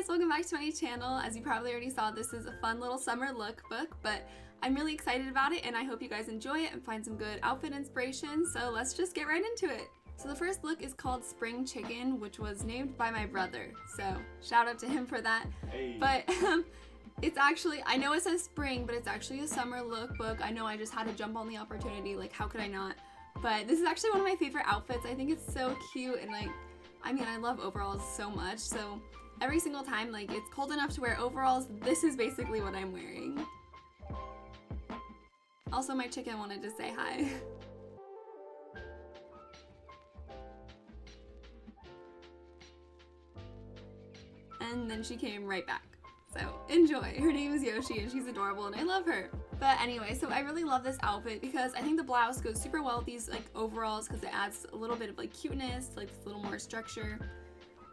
guys, welcome back to my channel. As you probably already saw, this is a fun little summer lookbook, but I'm really excited about it and I hope you guys enjoy it and find some good outfit inspiration, so let's just get right into it. So the first look is called Spring Chicken, which was named by my brother, so shout out to him for that. Hey. But it's actually, I know it says spring, but it's actually a summer lookbook. I know I just had to jump on the opportunity, like how could I not? But this is actually one of my favorite outfits. I think it's so cute and like, I mean, I love overalls so much, so every single time like it's cold enough to wear overalls, this is basically what I'm wearing. Also, my chicken wanted to say hi. And then she came right back. So enjoy. Her name is Yoshi and she's adorable and I love her. But anyway, so I really love this outfit because I think the blouse goes super well with these like overalls because it adds a little bit of like cuteness, like a little more structure.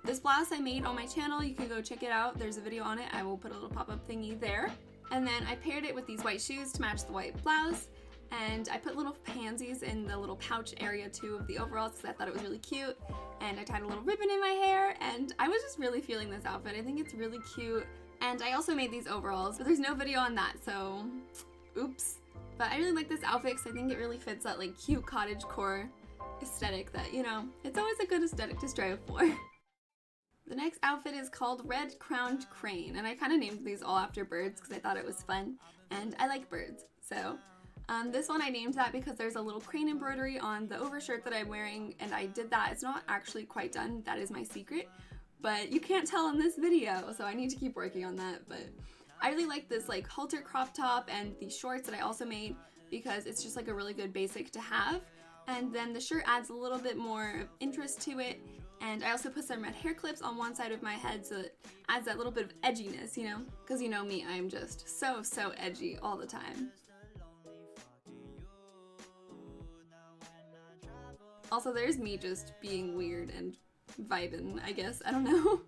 This blouse I made on my channel, you can go check it out. There's a video on it. I will put a little pop-up thingy there. And then I paired it with these white shoes to match the white blouse. And I put little pansies in the little pouch area too of the overalls because I thought it was really cute. And I tied a little ribbon in my hair and I was just really feeling this outfit. I think it's really cute. And I also made these overalls, but there's no video on that, so oops. But I really like this outfit because I think it really fits that like cute cottagecore aesthetic that, you know, it's always a good aesthetic to strive for. The next outfit is called Redcrowned Crane, and I kind of named these all after birds because I thought it was fun, and I like birds. So this one I named that because there's a little crane embroidery on the overshirt that I'm wearing, and I did that. It's not actually quite done, that is my secret, but you can't tell in this video, so I need to keep working on that. But I really like this like halter crop top and the shorts that I also made because it's just like a really good basic to have, and then the shirt adds a little bit more interest to it. And I also put some red hair clips on one side of my head so it adds that little bit of edginess, you know? Because you know me, I'm just so edgy all the time. Also, there's me just being weird and vibing, I guess. I don't know.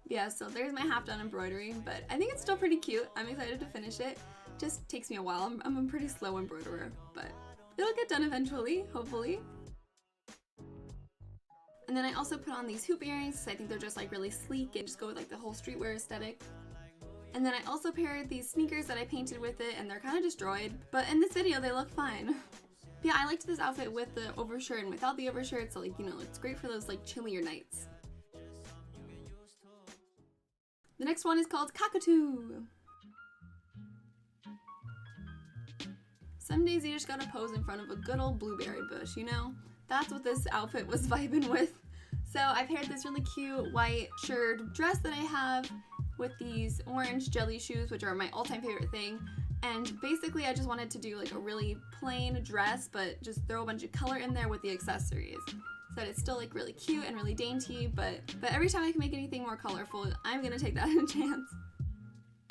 Yeah, so there's my half done embroidery, but I think it's still pretty cute. I'm excited to finish it. Just takes me a while. I'm a pretty slow embroiderer, but it'll get done eventually, hopefully. And then I also put on these hoop earrings because I think they're just like really sleek and just go with like the whole streetwear aesthetic. And then I also paired these sneakers that I painted with it, and they're kind of destroyed, but in this video they look fine. Yeah, I liked this outfit with the overshirt and without the overshirt, so like, you know, it's great for those like chillier nights. The next one is called Cockatoo. Some days you just gotta pose in front of a good old blueberry bush, you know? That's what this outfit was vibing with. So I paired this really cute white shirt dress that I have with these orange jelly shoes, which are my all-time favorite thing. And basically I just wanted to do like a really plain dress, but just throw a bunch of color in there with the accessories. So that it's still like really cute and really dainty, but every time I can make anything more colorful, I'm gonna take that in a chance.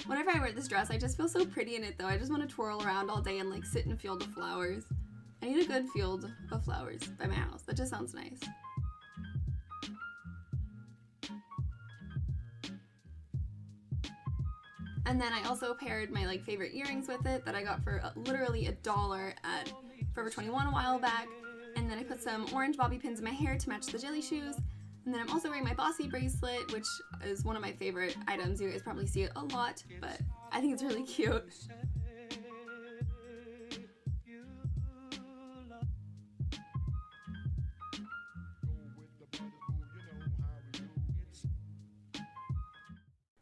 Whenever I wear this dress, I just feel so pretty in it though. I just want to twirl around all day and like sit in a field of flowers. I need a good field of flowers by my house. That just sounds nice. And then I also paired my like favorite earrings with it that I got for literally $1 at Forever 21 a while back. And then I put some orange bobby pins in my hair to match the jelly shoes. And then I'm also wearing my Bossy bracelet, which is one of my favorite items. You guys probably see it a lot, but I think it's really cute.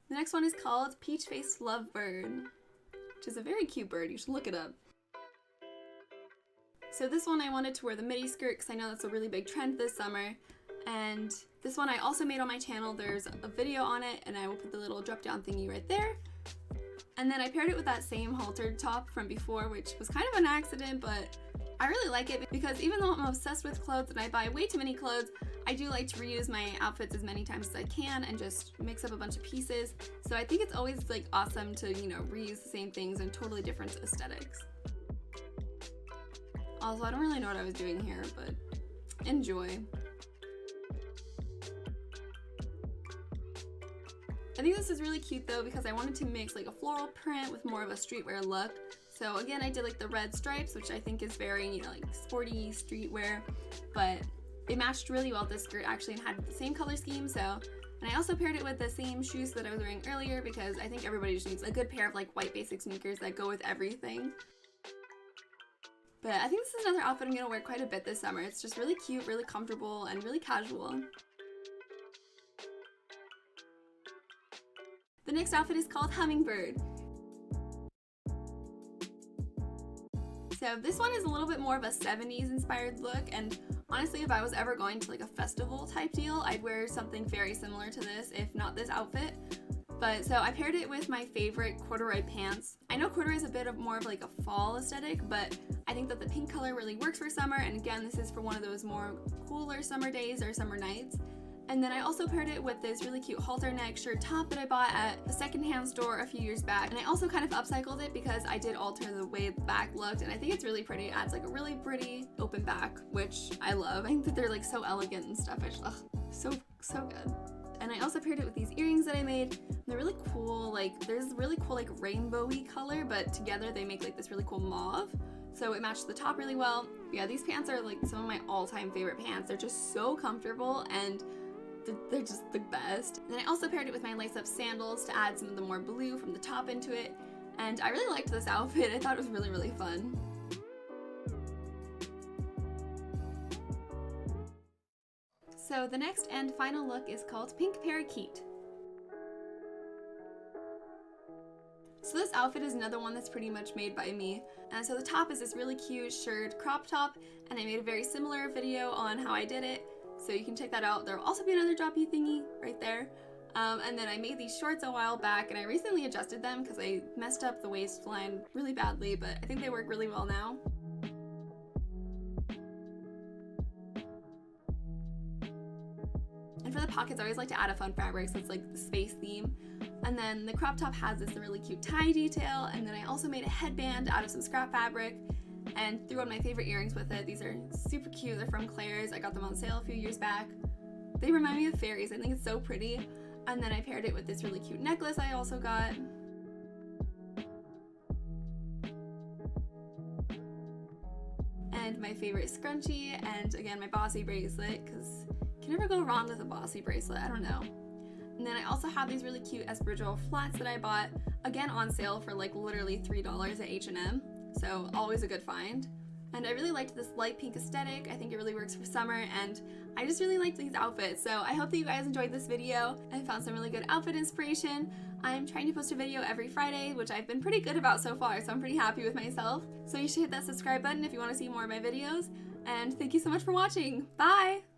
The next one is called Peachface Lovebird, which is a very cute bird. You should look it up. So this one I wanted to wear the midi skirt because I know that's a really big trend this summer. And this one I also made on my channel. There's a video on it and I will put the little drop down thingy right there. And then I paired it with that same haltered top from before, which was kind of an accident, but I really like it because even though I'm obsessed with clothes and I buy way too many clothes, I do like to reuse my outfits as many times as I can and just mix up a bunch of pieces. So I think it's always like awesome to, you know, reuse the same things in totally different aesthetics. Also, I don't really know what I was doing here, but enjoy. I think this is really cute though because I wanted to mix like a floral print with more of a streetwear look. So again, I did like the red stripes, which I think is very, you know, like sporty streetwear, but It matched really well with this skirt actually and had the same color scheme, so. And I also paired it with the same shoes that I was wearing earlier because I think everybody just needs a good pair of like white basic sneakers that go with everything. But I think this is another outfit I'm going to wear quite a bit this summer. It's just really cute, really comfortable, and really casual. The next outfit is called Hummingbird. So this one is a little bit more of a 70s inspired look, and honestly if I was ever going to like a festival type deal, I'd wear something very similar to this, if not this outfit. But so I paired it with my favorite corduroy pants. I know corduroy is a bit of more of like a fall aesthetic, but I think that the pink color really works for summer, and again this is for one of those more cooler summer days or summer nights. And then I also paired it with this really cute halter neck shirt top that I bought at a secondhand store a few years back. And I also kind of upcycled it because I did alter the way the back looked, and I think it's really pretty. It adds like a really pretty open back, which I love. I think that they're like so elegant and stuff. So good. And I also paired it with these earrings that I made. They're really cool, like there's really cool like rainbowy color, but together they make like this really cool mauve. So it matched the top really well. Yeah, these pants are like some of my all-time favorite pants. They're just so comfortable and they're just the best. And then I also paired it with my lace-up sandals to add some of the more blue from the top into it. And I really liked this outfit. I thought it was really, really fun. So the next and final look is called Pink Parakeet. So this outfit is another one that's pretty much made by me. And so the top is this really cute shirred crop top, and I made a very similar video on how I did it. So you can check that out. There will also be another droppy thingy right there. And then I made these shorts a while back, and I recently adjusted them because I messed up the waistline really badly, but I think they work really well now. And for the pockets, I always like to add a fun fabric, so it's like the space theme. And then the crop top has this really cute tie detail, and then I also made a headband out of some scrap fabric and threw on my favorite earrings with it. These are super cute. They're from Claire's. I got them on sale a few years back. They remind me of fairies. I think it's so pretty. And then I paired it with this really cute necklace I also got. And my favorite scrunchie, and again my bossy bracelet, because you can never go wrong with a bossy bracelet, I don't know. And then I also have these really cute espadrille flats that I bought, again on sale for like literally $3 at H&M. So always a good find. And I really liked this light pink aesthetic. I think it really works for summer, and I just really liked these outfits. So I hope that you guys enjoyed this video and found some really good outfit inspiration. I'm trying to post a video every Friday, which I've been pretty good about so far, so I'm pretty happy with myself. So you should hit that subscribe button if you want to see more of my videos. And thank you so much for watching. Bye!